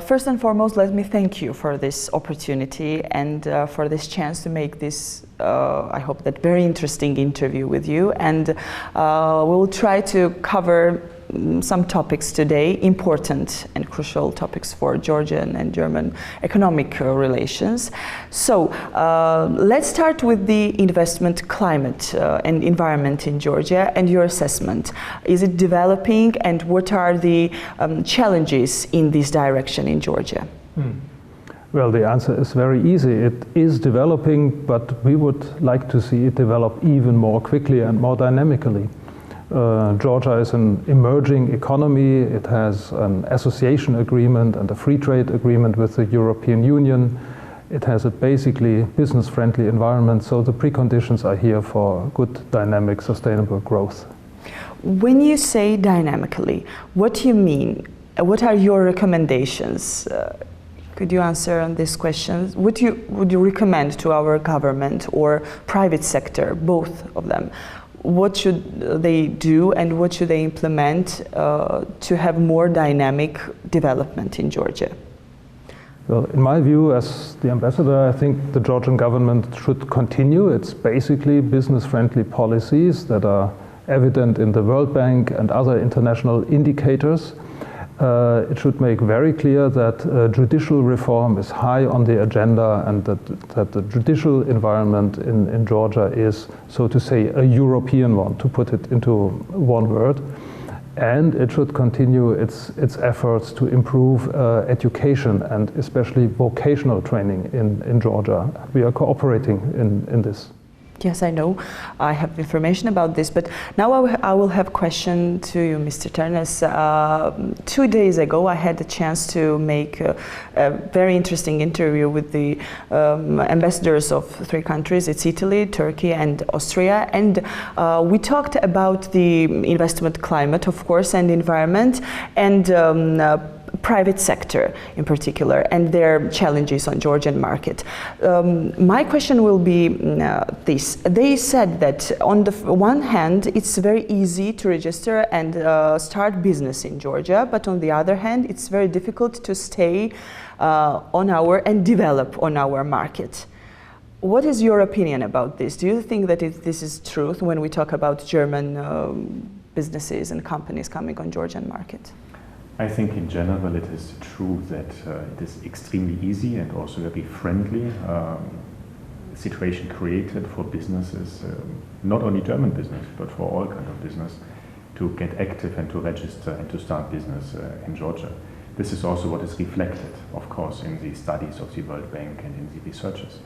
First and foremost, let me thank you for this opportunity and for this chance to make this, I hope that very interesting interview with you. And we'll try to cover some topics today, important and crucial topics for Georgian and German economic relations. So let's start with the investment climate and environment in Georgia and your assessment. Is it developing, and what are the challenges in this direction in Georgia? Well, the answer is very easy. It is developing, but we would like to see it develop even more quickly and more dynamically. Georgia is an emerging economy. It has an association agreement and a free trade agreement with the European Union. It has a basically business-friendly environment, so the preconditions are here for good, dynamic, sustainable growth. When you say dynamically, what do you mean? What are your recommendations? Could you answer on these questions? Would you recommend to our government or private sector, both of them? What should they do and what should they implement to have more dynamic development in Georgia? Well, in my view, as the ambassador, I think the Georgian government should continue its basically business-friendly policies that are evident in the World Bank and other international indicators. It should make very clear that judicial reform is high on the agenda, and that the judicial environment in Georgia is, so to say, a European one, to put it into one word. And it should continue its efforts to improve education and especially vocational training in Georgia. We are cooperating in this. Yes, I know. I have information about this, but now I will have a question to you, Mr. Ternes. 2 days ago, I had the chance to make a very interesting interview with the ambassadors of 3 countries. It's Italy, Turkey, and Austria. And we talked about the investment climate, of course, and environment, and private sector in particular, and their challenges on Georgian market. My question will be this. They said that on the one hand, it's very easy to register and start business in Georgia, but on the other hand, it's very difficult to stay and develop on our market. What is your opinion about this? Do you think that this is truth when we talk about German businesses and companies coming on Georgian market? I think in general it is true that it is extremely easy and also very friendly situation created for businesses, not only German business, but for all kind of business, to get active and to register and to start business in Georgia. This is also what is reflected, of course, in the studies of the World Bank and in the researches.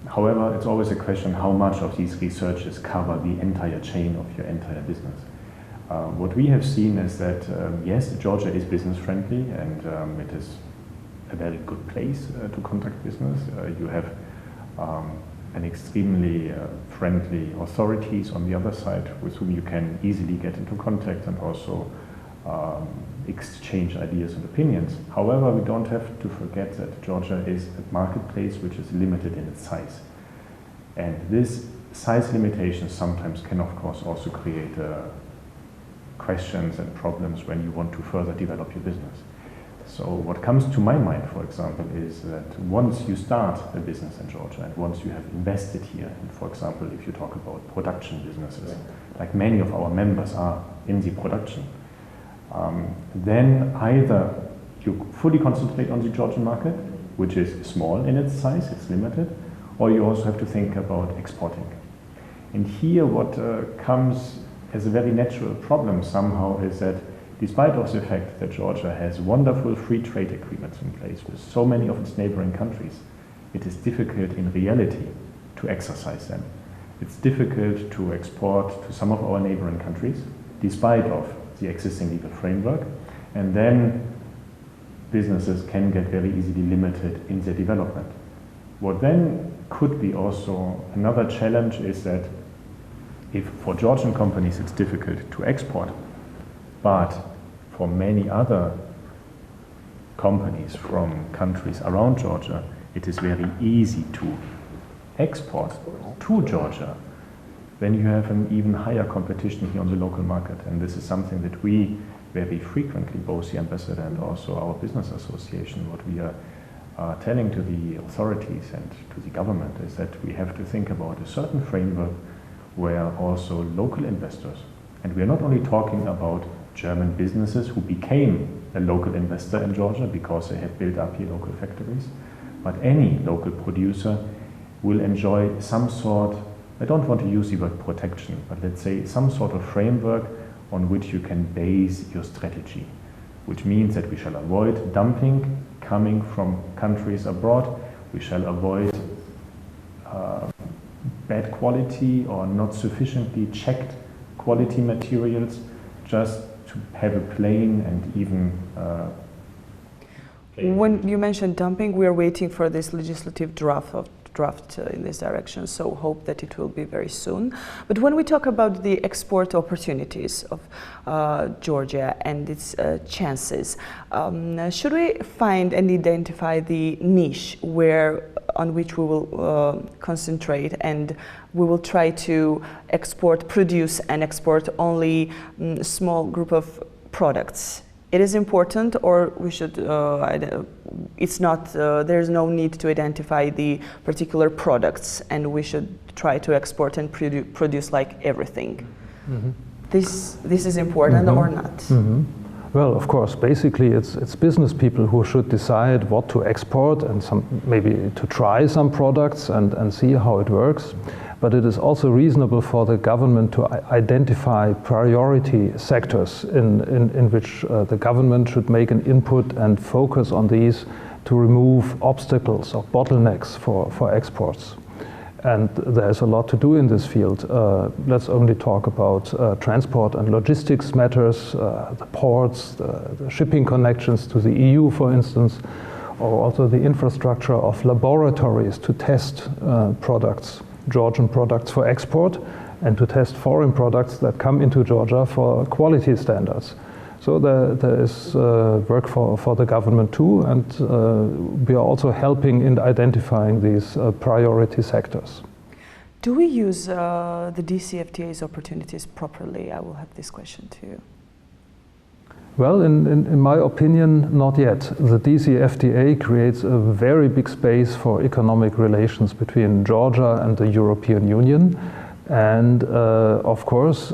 However, it's always a question how much of these researches cover the entire chain of your entire business. What we have seen is that, yes, Georgia is business friendly, and it is a very good place to conduct business. You have an extremely friendly authorities on the other side with whom you can easily get into contact and also exchange ideas and opinions. However, we don't have to forget that Georgia is a marketplace which is limited in its size. And this size limitation sometimes can, of course, also create questions and problems when you want to further develop your business. So what comes to my mind, for example, is that once you start a business in Georgia and once you have invested here, and for example, if you talk about production businesses, like many of our members are in the production, then either you fully concentrate on the Georgian market, which is small in its size, it's limited, or you also have to think about exporting. And here what comes as a very natural problem somehow is that despite of the fact that Georgia has wonderful free trade agreements in place with so many of its neighboring countries, it is difficult in reality to exercise them. It's difficult to export to some of our neighboring countries despite of the existing legal framework, and then businesses can get very easily limited in their development. What then could be also another challenge is that if for Georgian companies it's difficult to export, but for many other companies from countries around Georgia, it is very easy to export to Georgia, then you have an even higher competition here on the local market. And this is something that we very frequently, both the ambassador and also our business association, what we are telling to the authorities and to the government is that we have to think about a certain framework where also local investors, and we are not only talking about German businesses who became a local investor in Georgia because they have built up here local factories, but any local producer will enjoy some sort, I don't want to use the word protection, but let's say some sort of framework on which you can base your strategy, which means that we shall avoid dumping coming from countries abroad, we shall avoid bad quality or not sufficiently checked quality materials, just to have a plain and even When you mentioned dumping, we are waiting for this legislative draft in this direction, so hope that it will be very soon. But when we talk about the export opportunities of Georgia and its chances, should we find and identify the niche on which we will concentrate, and we will try to produce and export only a small group of products? It is important, or we should, it's not, there's no need to identify the particular products, and we should try to export and produce like everything. Mm-hmm. This is important, mm-hmm, or not? Mm-hmm. Well, of course, basically it's business people who should decide what to export and maybe to try some products and see how it works. But it is also reasonable for the government to identify priority sectors in which the government should make an input and focus on these to remove obstacles or bottlenecks for exports. And there's a lot to do in this field. Let's only talk about transport and logistics matters, the ports, the shipping connections to the EU, for instance, or also the infrastructure of laboratories to test products, Georgian products for export, and to test foreign products that come into Georgia for quality standards. So there is work for the government too, and we are also helping in identifying these priority sectors. Do we use the DCFTA's opportunities properly? I will have this question to you. Well, in my opinion, not yet. The DCFTA creates a very big space for economic relations between Georgia and the European Union. And of course,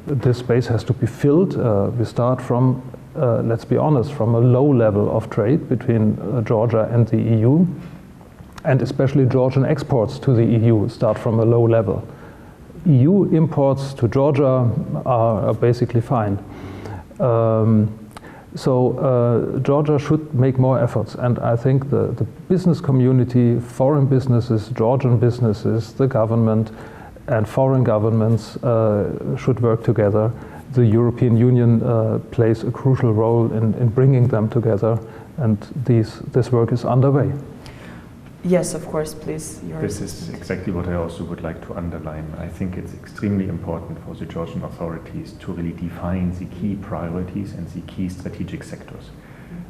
this space has to be filled. We start from, let's be honest, from a low level of trade between Georgia and the EU. And especially Georgian exports to the EU start from a low level. EU imports to Georgia are basically fine. Georgia should make more efforts, and I think the business community, foreign businesses, Georgian businesses, the government, and foreign governments should work together. The European Union plays a crucial role in bringing them together, and this work is underway. Yes, of course, please. This is exactly what I also would like to underline. I think it's extremely important for the Georgian authorities to really define the key priorities and the key strategic sectors.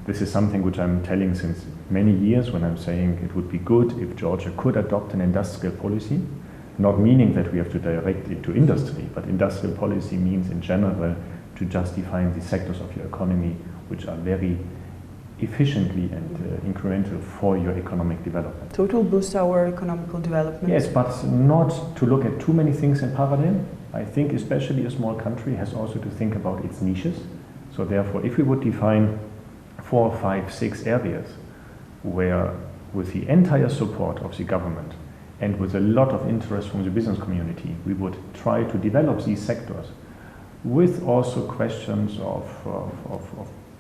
This is something which I'm telling since many years when I'm saying it would be good if Georgia could adopt an industrial policy, not meaning that we have to direct it to industry, but industrial policy means in general to just define the sectors of your economy which are very efficiently and incremental for your economic development. So it will boost our economical development? Yes, but not to look at too many things in parallel. I think especially a small country has also to think about its niches. So therefore, if we would define 4, 5, 6 areas where with the entire support of the government and with a lot of interest from the business community, we would try to develop these sectors with also questions of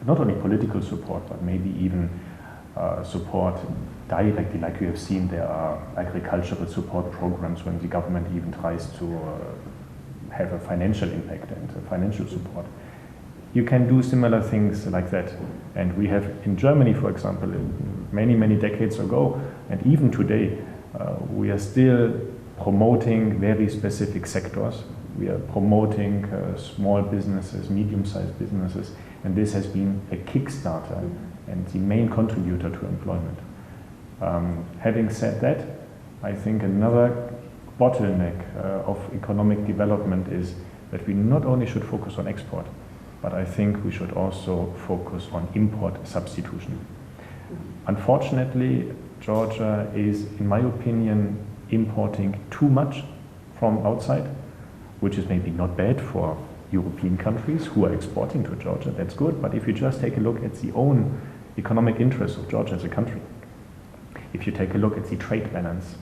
not only political support, but maybe even support directly, like you have seen there are agricultural support programs when the government even tries to have a financial impact and financial support. You can do similar things like that. And we have in Germany, for example, many, many decades ago, and even today, we are still promoting very specific sectors. We are promoting small businesses, medium-sized businesses, and this has been a kickstarter and the main contributor to employment. Having said that, I think another bottleneck of economic development is that we not only should focus on export, but I think we should also focus on import substitution. Unfortunately, Georgia is, in my opinion, importing too much from outside, which is maybe not bad for European countries who are exporting to Georgia, that's good, but if you just take a look at the own economic interests of Georgia as a country, if you take a look at the trade balance,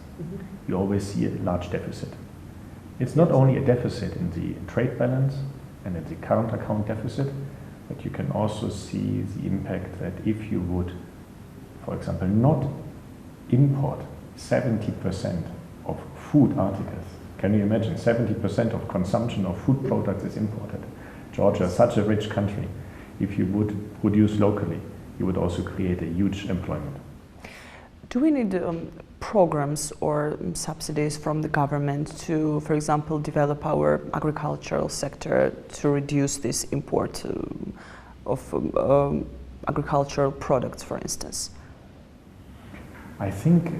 you always see a large deficit. It's not only a deficit in the trade balance and in the current account deficit, but you can also see the impact that if you would, for example, not import 70% of food articles. Can you imagine? 70% of consumption of food products is imported. Georgia is such a rich country. If you would produce locally, you would also create a huge employment. Do we need programs or subsidies from the government to, for example, develop our agricultural sector to reduce this import of agricultural products, for instance? I think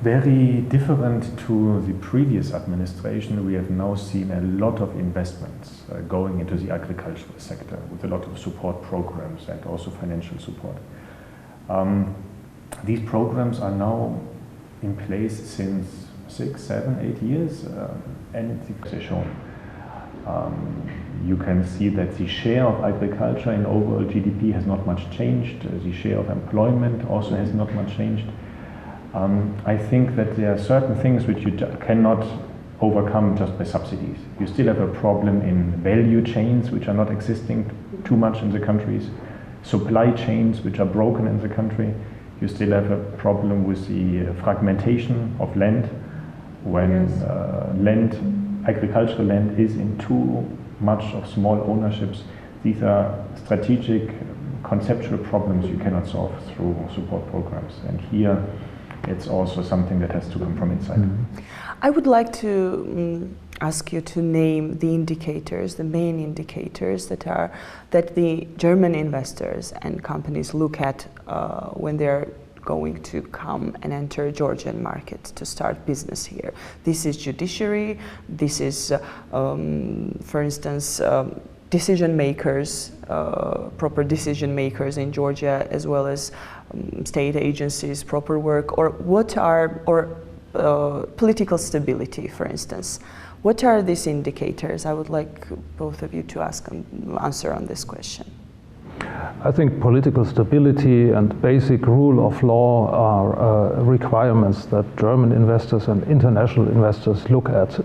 very different to the previous administration, we have now seen a lot of investments going into the agricultural sector with a lot of support programs and also financial support. These programs are now in place since 6, 7, 8 years, and they're shown. You can see that the share of agriculture in overall GDP has not much changed. The share of employment also has not much changed. I think that there are certain things which you cannot overcome just by subsidies. You still have a problem in value chains which are not existing too much in the countries, supply chains which are broken in the country. You still have a problem with the fragmentation of land when agricultural land is in too much of small ownerships. These are strategic, conceptual problems you cannot solve through support programs. And here it's also something that has to come from inside. I would like to ask you to name the indicators, the main indicators that the German investors and companies look at when they're going to come and enter Georgian market to start business here. This is judiciary, this is, for instance, decision makers, proper decision makers in Georgia, as well as state agencies, proper work, or political stability, for instance. What are these indicators? I would like both of you to answer on this question. I think political stability and basic rule of law are requirements that German investors and international investors look at.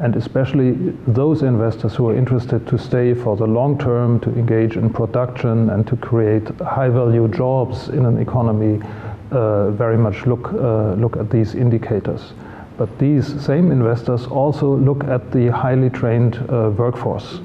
And especially those investors who are interested to stay for the long term, to engage in production and to create high-value jobs in an economy, very much look at these indicators. But these same investors also look at the highly trained workforce,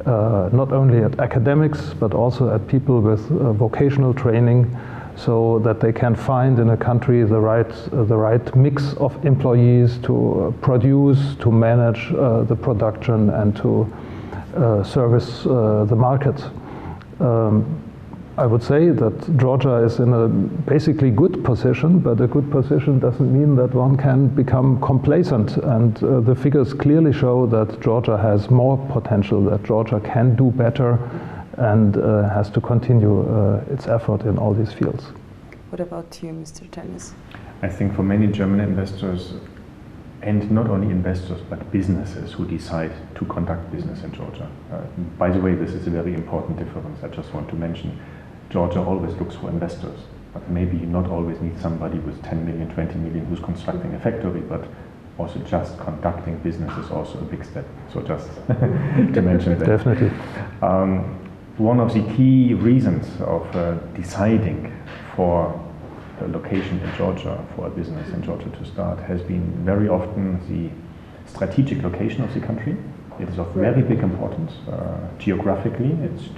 not only at academics, but also at people with vocational training, so that they can find in a country the right mix of employees to produce, to manage the production and to service the market. I would say that Georgia is in a basically good position, but a good position doesn't mean that one can become complacent. And the figures clearly show that Georgia has more potential, that Georgia can do better and has to continue its effort in all these fields. What about you, Mr. Tennis? I think for many German investors, and not only investors, but businesses who decide to conduct business in Georgia. By the way, this is a very important difference. I just want to mention, Georgia always looks for investors, but maybe you not always need somebody with 10 million, 20 million who's constructing a factory, but also just conducting business is also a big step. So just to mention that. Definitely. One of the key reasons of deciding for a location in Georgia, for a business in Georgia to start, has been very often the strategic location of the country. It is of very big importance geographically.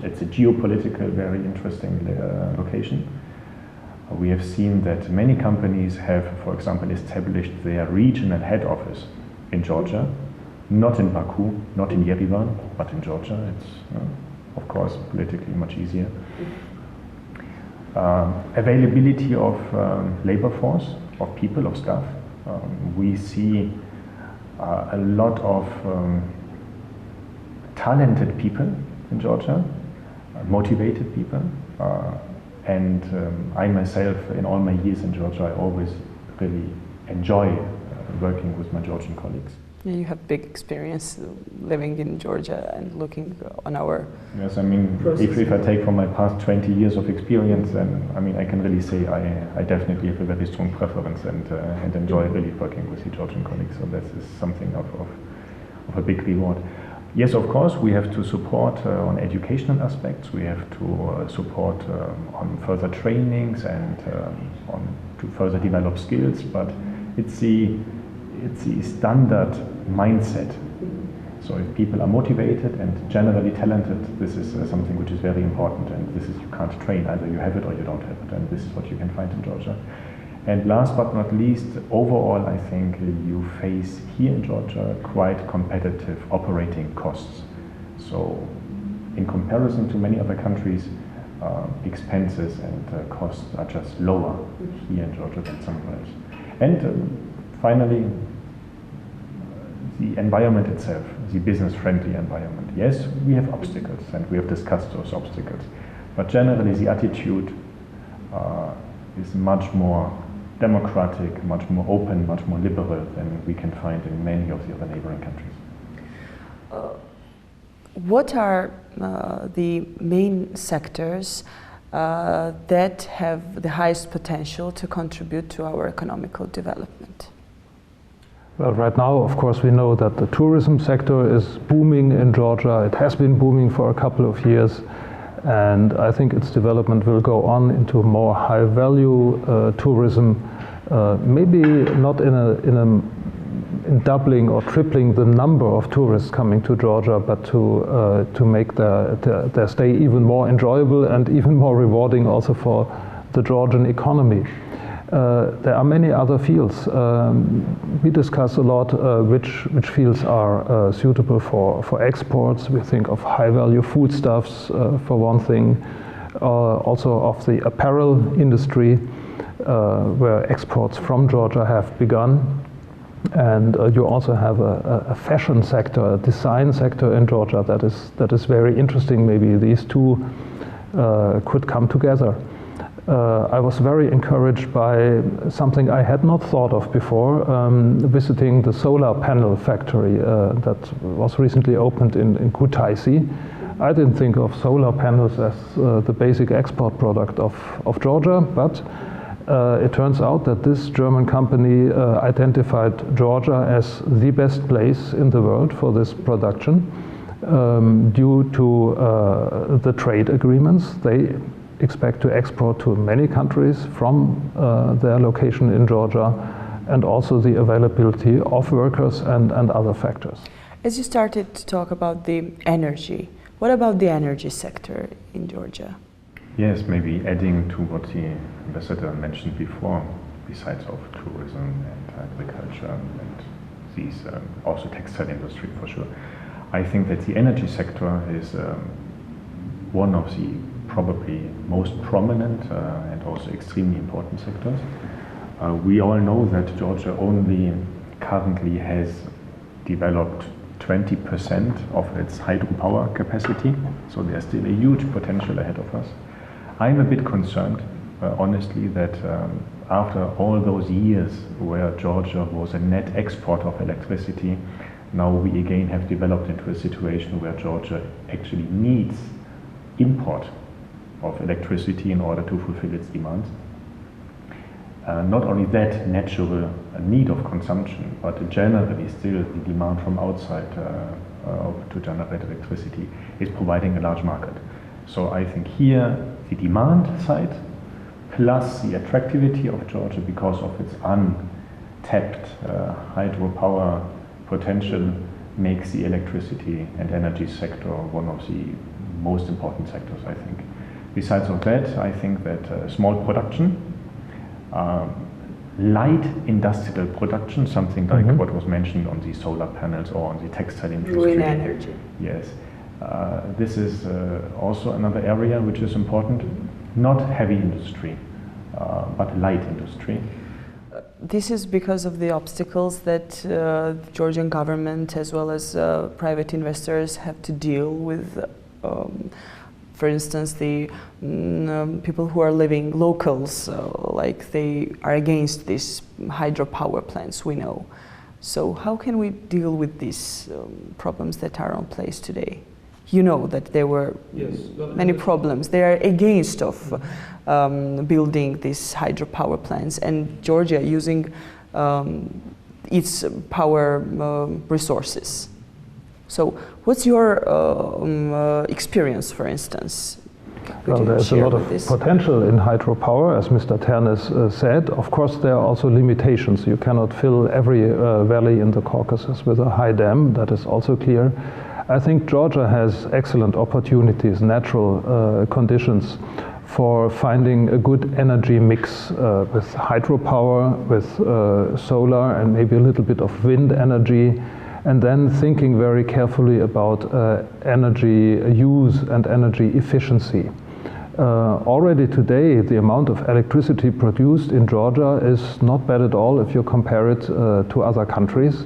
It's a geopolitical, very interesting location. We have seen that many companies have, for example, established their regional head office in Georgia, not in Baku, not in Yerevan, but in Georgia. It's, of course, politically much easier. Availability of labor force, of people, of staff. We see a lot of talented people in Georgia, motivated people, and I myself, in all my years in Georgia, I always really enjoy working with my Georgian colleagues. Yeah, you have big experience living in Georgia and looking on our Yes, I mean, if I take from my past 20 years of experience, then I mean, I can really say I definitely have a very strong preference and enjoy really working with the Georgian colleagues. So that is something of a big reward. Yes, of course, we have to support on educational aspects. We have to support on further trainings and on to further develop skills. But it's the standard mindset. So if people are motivated and generally talented, this is something which is very important, and this is, you can't train, either you have it or you don't have it, and this is what you can find in Georgia. And last but not least, overall I think you face here in Georgia quite competitive operating costs. So in comparison to many other countries, expenses and costs are just lower here in Georgia than somewhere else. And finally, the environment itself, the business-friendly environment. Yes, we have obstacles, and we have discussed those obstacles, but generally the attitude is much more democratic, much more open, much more liberal than we can find in many of the other neighboring countries. What are the main sectors that have the highest potential to contribute to our economical development? Well, right now, of course, we know that the tourism sector is booming in Georgia. It has been booming for a couple of years, and I think its development will go on into more high-value tourism, maybe not in doubling or tripling the number of tourists coming to Georgia, but to make their stay even more enjoyable and even more rewarding also for the Georgian economy. There are many other fields. We discuss a lot which fields are suitable for exports. We think of high-value foodstuffs for one thing, also of the apparel industry, where exports from Georgia have begun. And you also have a fashion sector, a design sector in Georgia that is very interesting. Maybe these two could come together. I was very encouraged by something I had not thought of before, visiting the solar panel factory that was recently opened in Kutaisi. I didn't think of solar panels as the basic export product of Georgia, but it turns out that this German company identified Georgia as the best place in the world for this production due to the trade agreements. They expect to export to many countries from their location in Georgia, and also the availability of workers and other factors. As you started to talk about the energy, what about the energy sector in Georgia? Yes, maybe adding to what the ambassador mentioned before, besides of tourism and agriculture and these also textile industry for sure. I think that the energy sector is one of the probably most prominent and also extremely important sectors. We all know that Georgia only currently has developed 20% of its hydropower capacity, so there's still a huge potential ahead of us. I'm a bit concerned, honestly, that after all those years where Georgia was a net exporter of electricity, now we again have developed into a situation where Georgia actually needs import of electricity in order to fulfill its demands. Not only that natural need of consumption, but generally still the demand from outside to generate electricity is providing a large market. So I think here the demand side plus the attractivity of Georgia because of its untapped hydropower potential makes the electricity and energy sector one of the most important sectors, I think. Besides of that, I think that small production, light industrial production, something like what was mentioned on the solar panels or on the textile industry. Green energy. Yes. This is also another area which is important. Not heavy industry, but light industry. This is because of the obstacles that the Georgian government as well as private investors have to deal with For instance, the people who are living locals, like they are against these hydropower plants, we know. So how can we deal with these problems that are on place today? You know that there were many problems. They are against of building these hydropower plants, and Georgia using its power resources. So what's your experience, for instance? Well, there's a lot of potential in hydropower, as Mr. Ternes said. Of course, there are also limitations. You cannot fill every valley in the Caucasus with a high dam. That is also clear. I think Georgia has excellent opportunities, natural conditions for finding a good energy mix with hydropower, with solar, and maybe a little bit of wind energy, and then thinking very carefully about energy use and energy efficiency. Already today, the amount of electricity produced in Georgia is not bad at all if you compare it to other countries.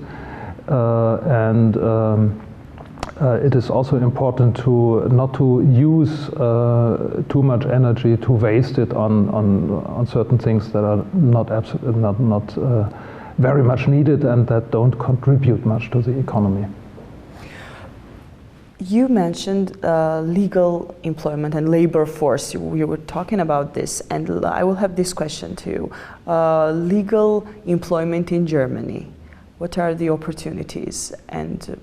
It is also important to not to use too much energy, to waste it on certain things that are not very much needed and that don't contribute much to the economy. You mentioned legal employment and labor force. We were talking about this, and I will have this question to you. Legal employment in Germany. What are the opportunities and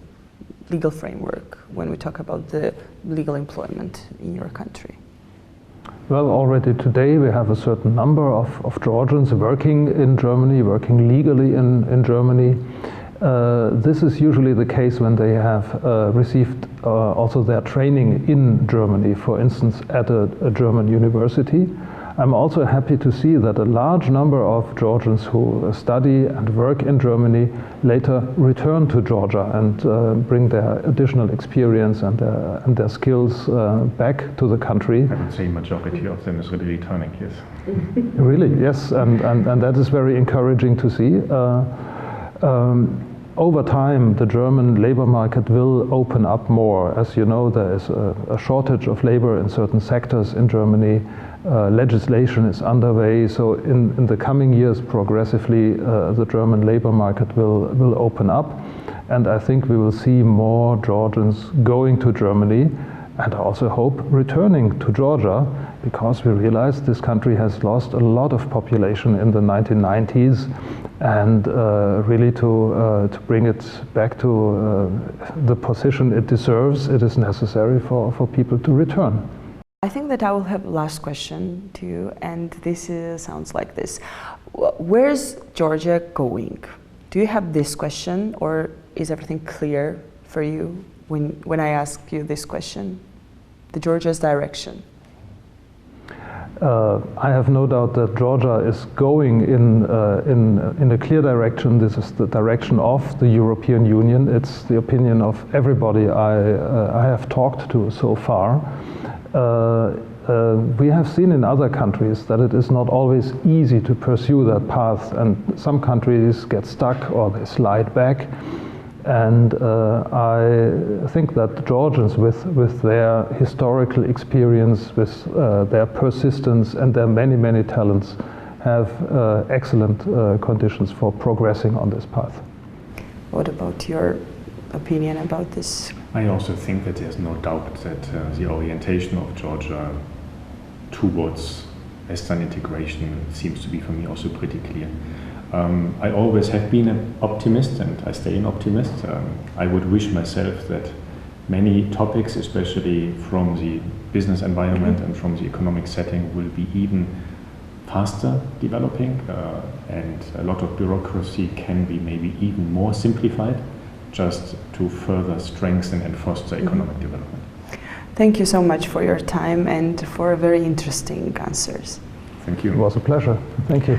legal framework when we talk about the legal employment in your country? Well, already today we have a certain number of Georgians working in Germany, working legally in Germany. This is usually the case when they have received also their training in Germany, for instance, at a German university. I'm also happy to see that a large number of Georgians who study and work in Germany later return to Georgia and bring their additional experience and their skills back to the country. I would say majority of them is really returning, yes. Really, yes, and that is very encouraging to see. Over time, the German labor market will open up more. As you know, there is a shortage of labor in certain sectors in Germany. Legislation is underway, so in the coming years, progressively, the German labor market will open up, and I think we will see more Georgians going to Germany, and I also hope returning to Georgia, because we realize this country has lost a lot of population in the 1990s, and really to bring it back to the position it deserves, it is necessary for people to return. I think that I will have last question to you, and this sounds like this. Where's Georgia going? Do you have this question, or is everything clear for you when I ask you this question? The Georgia's direction. I have no doubt that Georgia is going in a clear direction. This is the direction of the European Union. It's the opinion of everybody I have talked to so far. We have seen in other countries that it is not always easy to pursue that path, and some countries get stuck or they slide back. And I think that Georgians, with their historical experience, with their persistence and their many talents, have excellent conditions for progressing on this path. What about your opinion about this? I also think that there's no doubt that the orientation of Georgia towards Western integration seems to be, for me, also pretty clear. I always have been an optimist, and I stay an optimist. I would wish myself that many topics, especially from the business environment and from the economic setting, will be even faster developing, and a lot of bureaucracy can be maybe even more simplified, just to further strengthen and foster economic development. Thank you so much for your time and for very interesting answers. Thank you. It was a pleasure. Thank you.